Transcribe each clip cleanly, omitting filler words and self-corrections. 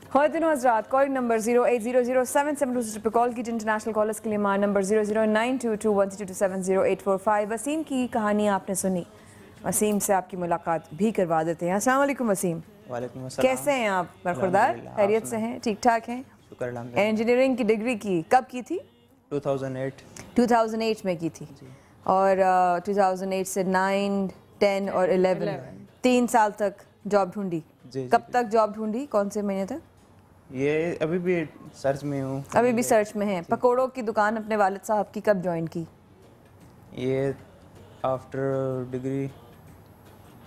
ख़वातीन व हज़रात, calling number 0800772 पर कॉल कीजिए। इंटरनेशनल कॉलर्स के लिए हमारा नंबर 0092213270845। वसीम की कहानी आपने सुनी, वसीम से आपकी मुलाकात भी करवा देते हैं। अस्सलाम वालेकुम वसीम। वालेकुम अस्सलाम। कैसे हैं आप? बरखुरदार, खैरियत से हैं? ठीक ठाक हैं? शुक्र अल्हम्दुलिल्लाह। इंजीनियरिंग की डिग्री की कब की थी? 2008 में की थी। और 2008 से 9, 10 और 11 3 साल तक जॉब ढूंढी। कब तक जॉब ढूंढी? कौन से महीने तक? ये अभी भी सर्च में हूँ। अभी भी सर्च में हैं। पकोड़ों की दुकान अपने वालिद साहब की कब ज्वाइन की? ये आफ्टर डिग्री,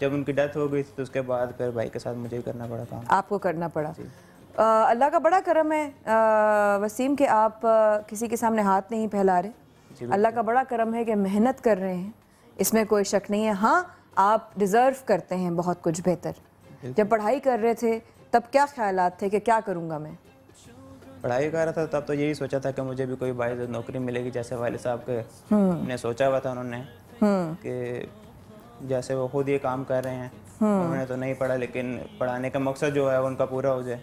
जब उनकी डेथ हो गई थी तो उसके बाद फिर भाई के साथ मुझे ही करना पड़ा काम। आपको करना पड़ा। अल्लाह का बड़ा करम है वसीम के आप किसी के सामने हाथ नहीं फैला रहे। अल्लाह का बड़ा करम है कि मेहनत कर रहे हैं, इसमें कोई शक नहीं है। हाँ, आप डिज़र्व करते हैं बहुत कुछ बेहतर। जब पढ़ाई कर रहे थे तब क्या ख्यालात थे कि क्या करूँगा मैं? पढ़ाई कर रहा था तब तो यही सोचा था कि मुझे भी कोई बाइज़्ज़त नौकरी मिलेगी, जैसे वालिद साहब के ने सोचा हुआ था उन्होंने कि जैसे वो खुद ये काम कर रहे हैं। उन्होंने तो नहीं पढ़ा, लेकिन पढ़ाने का मकसद जो है उनका पूरा हो जाए।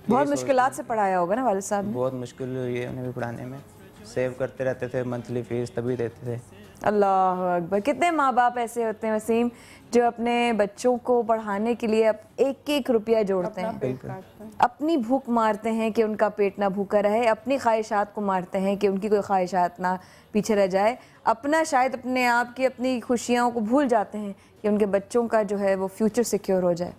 बहुत मुश्किलात से पढ़ाया होगा ना वालिद साहब? बहुत मुश्किल हुई है उन्हें भी पढ़ाने में। सेव करते रहते थे, मंथली फीस तभी देते थे। अल्लाह अकबर। कितने माँ बाप ऐसे होते हैं वसीम जो अपने बच्चों को पढ़ाने के लिए एक एक रुपया जोड़ते हैं, अपनी भूख मारते हैं कि उनका पेट ना भूखा रहे, अपनी ख्वाहिशात को मारते हैं कि उनकी कोई ख्वाहिशात ना पीछे रह जाए, अपना शायद अपने आप की अपनी खुशियों को भूल जाते हैं कि उनके बच्चों का जो है वो फ्यूचर सिक्योर हो जाए।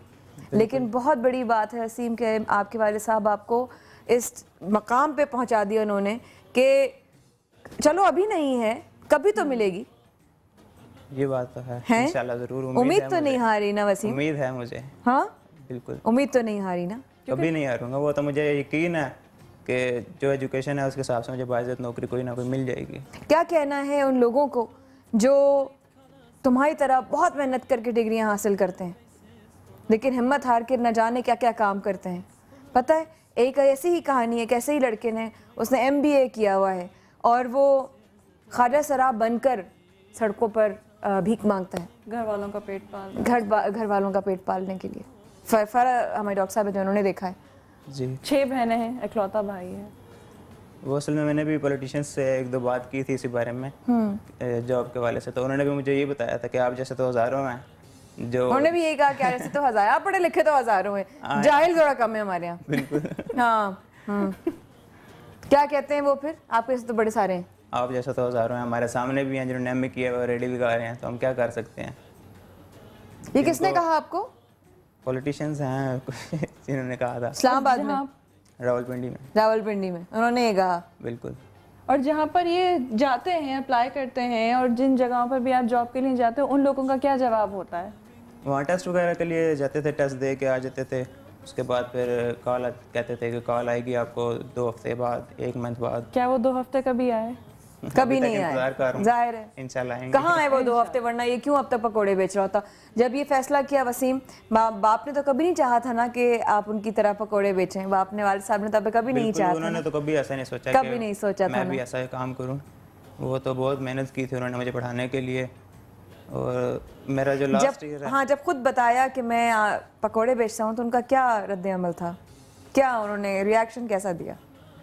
लेकिन बहुत बड़ी बात है वसीम के आपके वालिद साहब आपको इस मकाम पे पहुंचा दिया उन्होंने कि चलो अभी नहीं है, कभी तो मिलेगी। ये बात तो है, इंशाल्लाह जरूर। उम्मीद तो नहीं हारी ना वसीम? उम्मीद है मुझे। हाँ बिल्कुल, उम्मीद तो नहीं हारी ना? कभी नहीं हारूंगा। वो तो मुझे यकीन है कि जो एजुकेशन है उसके हिसाब से मुझे बाइज़्ज़त नौकरी कोई ना कोई मिल जाएगी। क्या कहना है उन लोगों को जो तुम्हारी तरह बहुत मेहनत करके डिग्रियां हासिल करते हैं लेकिन हिम्मत हार के न जाने क्या क्या काम करते हैं? पता है, एक ऐसी ही कहानी है, कैसे ही लड़के ने, उसने MBA किया हुआ है और वो ख्वाजा सराब बनकर सड़कों पर भीख मांगता है घर वालों का पेट पालने के लिए। हमारे डॉक्टर साहब जो उन्होंने देखा है जी, 6 बहनें हैं, इकलौता भाई है वो। असल में मैंने भी पॉलिटिशियंस से 1-2 बात की थी इसी बारे में जॉब के वाले से, तो उन्होंने भी मुझे ये बताया था कि आप जैसे तो हज़ारों हैं जो। उन्होंने भी यही कहा कि ऐसे तो हज़ार, आप पढ़े लिखे तो हज़ारों हैं, जाहिल थोड़ा कम है हमारे यहाँ। बिल्कुल। हाँ क्या कहते हैं वो फिर? आपके से तो बड़े सारे हैं। आप जैसा तो हज़ारों हैं, हमारे सामने भी हैं जिन्होंने MA किया हुआ रेडी लगा रहे हैं, तो हम क्या कर सकते हैं? ये किसने कहा आपको? पॉलिटिशियंस हैं जिन्होंने कहा था। इस्लामाबाद में? रावलपिंडी में उन्होंने ये कहा। बिल्कुल। और जहाँ पर ये जाते हैं, अप्लाई करते हैं, और जिन जगहों पर भी आप जॉब के लिए जाते हो, उन लोगों का क्या जवाब होता है? वहाँ टेस्ट वगैरह के लिए जाते थे, टेस्ट दे के आ जाते थे। उसके बाद फिर कॉल कहते थे कि कॉल आएगी आपको 2 हफ्ते बाद, 1 मंथ बाद। क्या वो 2 हफ्ते कभी आए? कभी नहीं आए, जाहिर है इंशाल्लाह आएंगे। कहाँ आए वो 2 हफ्ते? वरना ये क्यों अब तक पकोड़े बेच रहा होता? जब ये फैसला किया वसीम, बाप ने तो कभी नहीं चाहा था ना कि आप उनकी तरह पकोड़े बेचें। बाप ने, वालिद साहब ने तब कभी नहीं चाहा था। उन्होंने तो कभी ऐसा नहीं सोचा, कभी नहीं सोचा था मैं भी ऐसा काम करूं। वो तो बहुत मेहनत की थी उन्होंने मुझे पढ़ाने के लिए। और मेरा जो लास्ट ईयर है, जब खुद बताया कि मैं पकोड़े बेचता हूँ तो उनका क्या रद्द-ए-अमल था? क्या उन्होंने रिएक्शन कैसा दिया?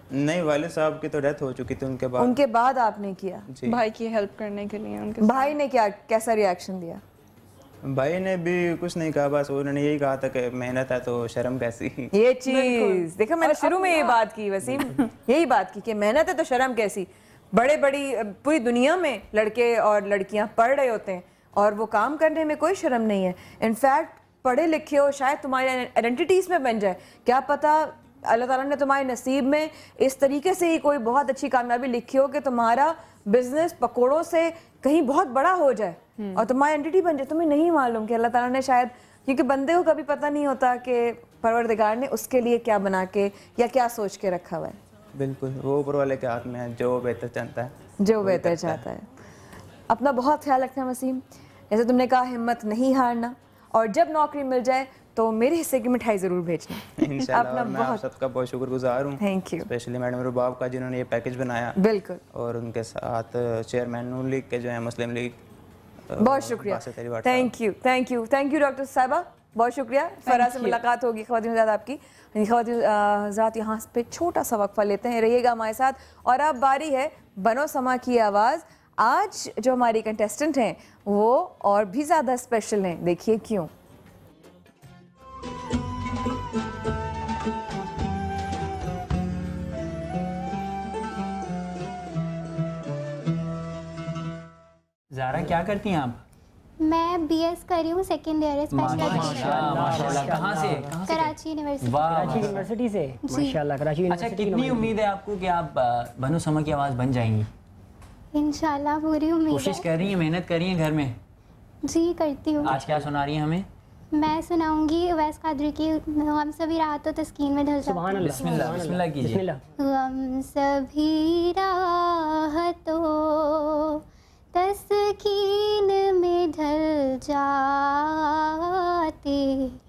नहीं, वालिद साहब की तो डेथ हो चुकी थी उनके बाद आपने किया भाई की हेल्प करने के लिए उनके भाई ने कैसा रिएक्शन दिया? भाई ने भी कुछ नहीं कहा, बस उन्होंने यही कहा था कि मेहनत है तो शर्म कैसी। ये चीज देखा, मैंने शुरू में ये बात की वसीम, यही बात की कि मेहनत है तो शर्म कैसी। बड़ी पूरी दुनिया में लड़के और लड़कियां पढ़ रहे होते हैं और वो काम करने में कोई शर्म नहीं है। इनफैक्ट पढ़े लिखे हो, शायद तुम्हारी आइडेंटिटीज में बन जाए, क्या पता अल्लाह ताला ने तुम्हारे नसीब में इस तरीके से ही कोई बहुत अच्छी कामयाबी लिखी हो कि तुम्हारा बिजनेस पकोड़ों से कहीं बहुत बड़ा हो जाए और तुम्हारी आइडेंटिटी बन जाए। तुम्हें नहीं मालूम कि अल्लाह ताला ने शायद, क्योंकि बंदे को कभी पता नहीं होता कि परवरदिगार ने उसके लिए क्या बना के या क्या सोच के रखा हुआ है। बिल्कुल, वो ऊपर वाले के हाथ में है, जो बेहतर चाहता है, जो बेहतर चाहता है। अपना बहुत ख्याल रखना वसीम, जैसे तुमने कहा हिम्मत नहीं हारना, और जब नौकरी मिल जाए तो मेरे हिस्से की मिठाई जरूर भेजना इंशाल्लाह। मैं आप सबका बहुत शुक्रगुजार हूँ, थैंक यू, स्पेशली मैडम रुबाब का जिन्होंने ये पैकेज बनाया। बिल्कुल। और उनके साथ चेयरमैन नून लीग के जो है मुस्लिम लीग, बहुत शुक्रिया, थैंक यू डॉक्टर साहिबा। बहुत शुक्रिया। फरा से मुलाकात होगी ख़वातीन हज़रात आपकी। ख़वातीन हज़रात यहाँ पे छोटा सा वक्फा लेते हैं, रहिएगा हमारे साथ। और अब बारी है बनो समा की आवाज़। आज जो हमारी कंटेस्टेंट हैं वो और भी ज़्यादा स्पेशल हैं, देखिए क्यों। ज़ारा क्या करती हैं आप? मैं बीएस कर रही हूँ, सेकेंड ईयर है। माशाल्लाह। कहाँ से? कराची यूनिवर्सिटी। वाह, यूनिवर्सिटी से माशाल्लाह। कराची अच्छा, यूनिवर्सिटी कितनी उम्मीद है आपको कि आप बनो समा की आवाज़ बन जाएंगी? इंशाल्लाह पूरी उम्मीद कोशिश है। कर रही हैं, मेहनत कर रही हैं घर में? जी करती हूँ। आज क्या सुना रही हैं हमें? मैं सुनाऊंगी उवैस कादरी की हम सभी राहतों तस्कीन में ढल सुभान जाते। अल्लाह। बिस्मिल्लाह, बिस्मिल्लाह कीजिए। बिस्मिल्लाह। हम सभी राहतों तस्कीन में ढल जाते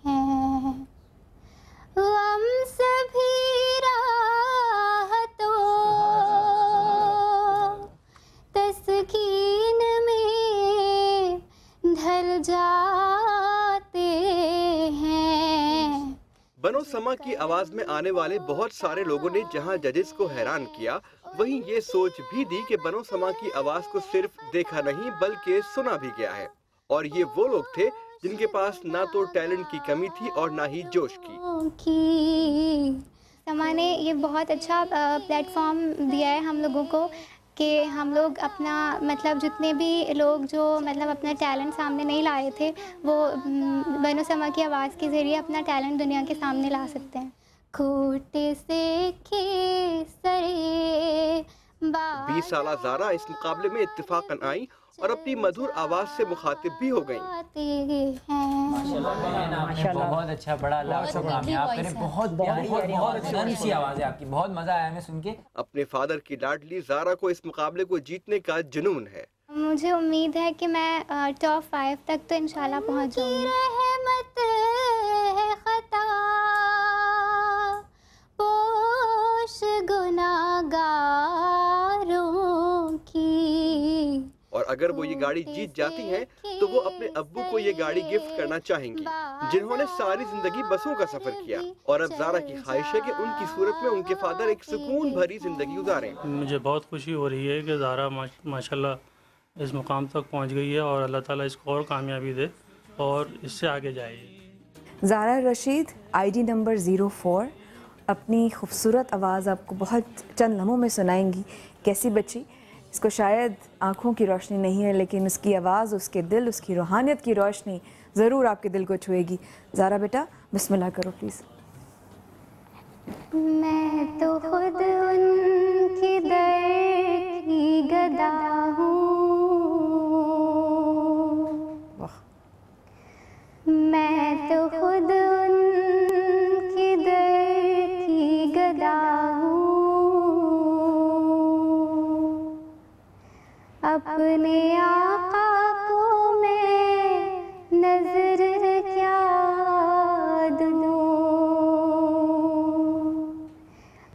हैं, हम सभी राहतों तस्कीन में ढल जाते हैं। बनो समा की आवाज में आने वाले बहुत सारे लोगों ने जहां जजेस को हैरान किया, वहीं ये सोच भी दी कि बनो समा की आवाज को सिर्फ देखा नहीं बल्कि सुना भी गया है। और ये वो लोग थे जिनके पास ना तो टैलेंट की कमी थी और ना ही जोश की। समा ने ये बहुत अच्छा प्लेटफॉर्म दिया है हम लोगों को कि हम लोग अपना मतलब जितने भी लोग जो मतलब अपना टैलेंट सामने नहीं लाए थे वो बनो समा की आवाज़ के ज़रिए अपना टैलेंट दुनिया के सामने ला सकते हैं। खोटे से केसरे 20 साल ज़ारा इस मुकाबले में इत्तेफाकन आई और अपनी मधुर आवाज़ से मुखातिब भी हो गई। माशाल्लाह, बहुत अच्छा, बड़ा अल्लाह आपको कामयाब करे। बहुत प्यारी और बहुत नरम सी आवाज़ है आपकी, बहुत मज़ा आया हमें सुन के। अपने फादर की लाडली ज़ारा को इस मुकाबले को जीतने का जुनून है। मुझे उम्मीद है कि मैं टॉप 5 तक तो इंशाल्लाह पहुंच जाऊंगी। रहमत है खता पोश गुनाहगारों की। और अगर वो ये गाड़ी जीत जाती हैं तो वो अपने अब्बू को ये गाड़ी गिफ्ट करना चाहेंगी, जिन्होंने सारी जिंदगी बसों का सफर किया। और अब ज़ारा की ख्वाहिश है कि उनकी सूरत में उनके फादर एक सुकून भरी जिंदगी गुजारें। मुझे बहुत खुशी हो रही है कि ज़ारा माशाल्लाह इस मुकाम तक पहुंच गई है और अल्लाह ताला इसको और कामयाबी दे और इससे आगे जाएगी। ज़ारा रशीद, आईडी नंबर 04, अपनी खूबसूरत आवाज़ आपको बहुत चंद लम्हों में सुनाएंगी। कैसी बच्ची, इसको शायद आँखों की रोशनी नहीं है लेकिन उसकी आवाज़, उसके दिल, उसकी रूहानियत की रोशनी ज़रूर आपके दिल को छुएगी। ज़ारा बेटा बिस्मिल्लाह करो प्लीज़। मैं तो खुद उनकी दर की गदा हूँ, मैं तो खुद उनकी दर की गदा हूँ, अपने आका को मैं नजर क्या दूँ,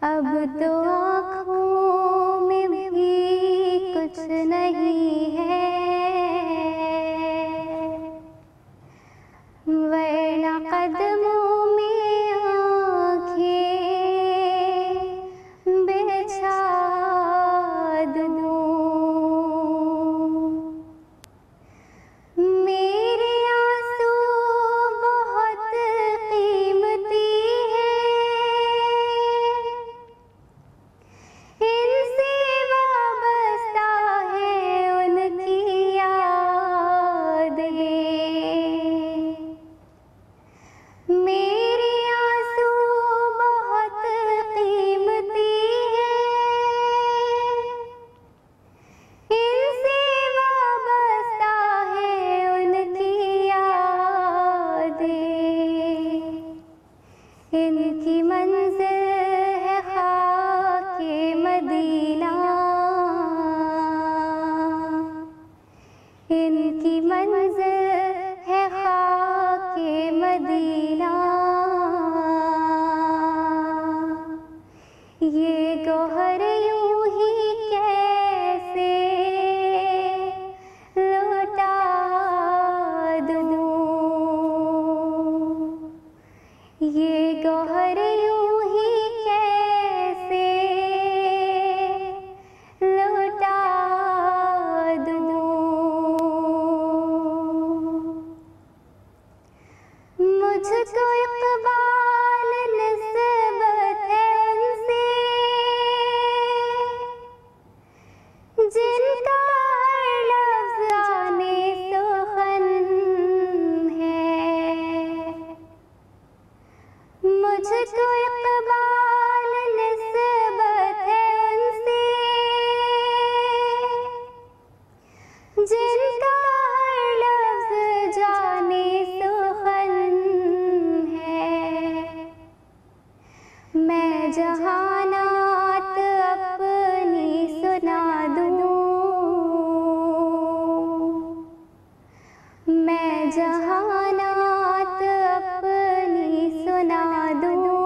अब तो आँखों में भी कुछ नहीं है, वरना कदमों में आँखें बिछा दूँ। मेरे आंसू बहुत कीमती हैं, इनसे वाबस्ता है उनकी याद है। मेरे आंसू बहुत कीमती हैं, इनसे वाबस्ता है उनकी यादें। इनकी मंजिल है खाके मदीना, इनकी मंजिल है खाके मदीना। ये गौहर यूं ही कैसे लौटा दूँ, गौहर यूं ही कैसे लौटा दूं, मुझको इक़बाल निस्बत है उनसे जिनका हर लफ्ज़ आने सुखन है, मुझको इक़बाल निस्बत है उनसे जिनका हर लफ्ज़ जाने सुखन है। मैं जहानात अपनी सुना दूं, मैं जहानात अपनी सुना दूं,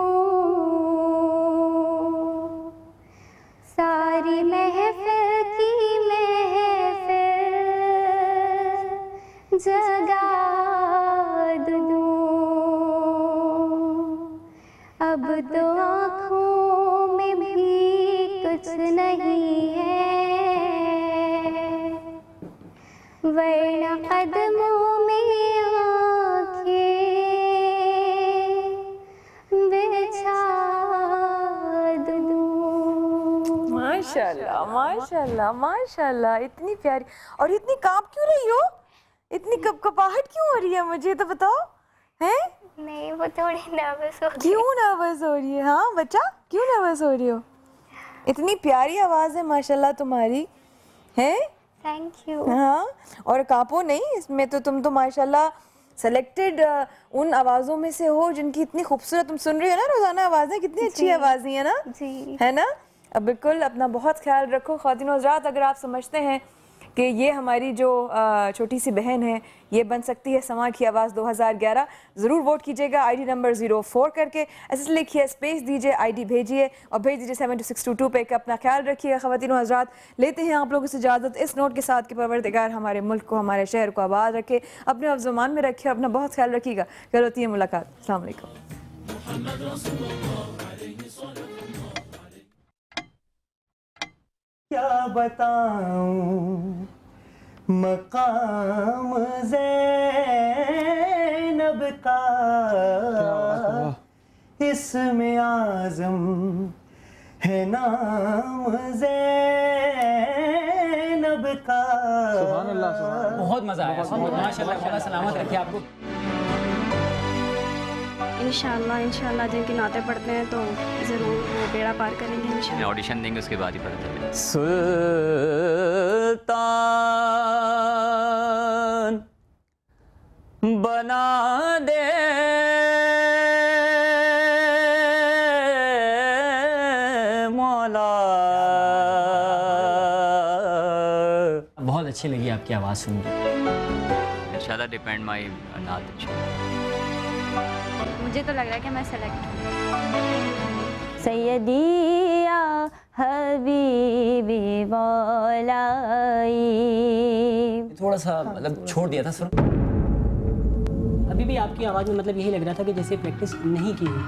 सारी महफिल की महफिल जगा दूं। अब तो आँखों में भी कुछ नहीं है, वरना कदमों में आँखें बिछा दूं। माशाल्लाह माशाल्लाह माशाल्लाह, इतनी प्यारी। और इतनी कांप क्यों रही हो, इतनी कपकपाहट क्यों हो रही है, मुझे तो बताओ। हैं? नहीं, वो थोड़ी नर्वस हो गई। क्यों नर्वस हो रही है? हाँ बच्चा, क्यों नर्वस हो रही हो? इतनी प्यारी आवाज़ है माशाल्लाह तुम्हारी, हैं? Thank you. हाँ, और कांपो नहीं, इसमें तो तुम तो माशाल्लाह सेलेक्टेड उन आवाज़ों में से हो जिनकी इतनी खूबसूरत, तुम सुन रही हो ना रोज़ाना आवाज़ें, कितनी अच्छी आवाज़ें हैं ना जी, है ना। अब बिल्कुल अपना बहुत ख्याल रखो ख़वातीन हज़रात। अगर आप समझते हैं कि ये हमारी जो छोटी सी बहन है ये बन सकती है समा की आवाज़ 2011, ज़रूर वोट कीजिएगा आईडी नंबर 04 करके, ऐसे लिखिए, स्पेस दीजिए, आईडी भेजिए और भेज दीजिए 72622 पे। अपना ख्याल रखिएगा ख़वातीन हज़रात। लेते हैं आप लोगों से इजाज़त इस नोट के साथ कि परवरदिगार हमारे मुल्क को, हमारे शहर को आबाद रखे, अपने अफ़ज़मान में रखे, अपना बहुत ख्याल रखिएगा। कल होती है मुलाकात। अस्सलाम वालेकुम। क्या बताऊं मकाम ज़ैनब का, इसमें आज़म है नाम ज़ैनब का। सुभान अल्लाह, बहुत मज़ा आया, माशाल्लाह, खुदा सलामत रखे आपको। इंशाल्लाह जिनके नाते पढ़ते हैं तो ज़रूर वो बेड़ा पार करेंगे इंशाल्लाह। ऑडिशन देंगे उसके बाद ही पता चलेगा। सुल्तान बना दे मौला। बहुत अच्छी लगी आपकी आवाज़ सुन के। इंशाल्लाह डिपेंड माई नात। मुझे तो लग रहा है कि मैं सेलेक्ट हूँ। सैयदिया हबीबी मौलाई। थोड़ा सा मतलब छोड़ दिया था सुर। अभी भी आपकी आवाज़ में मतलब यही लग रहा था कि जैसे प्रैक्टिस नहीं की हुई।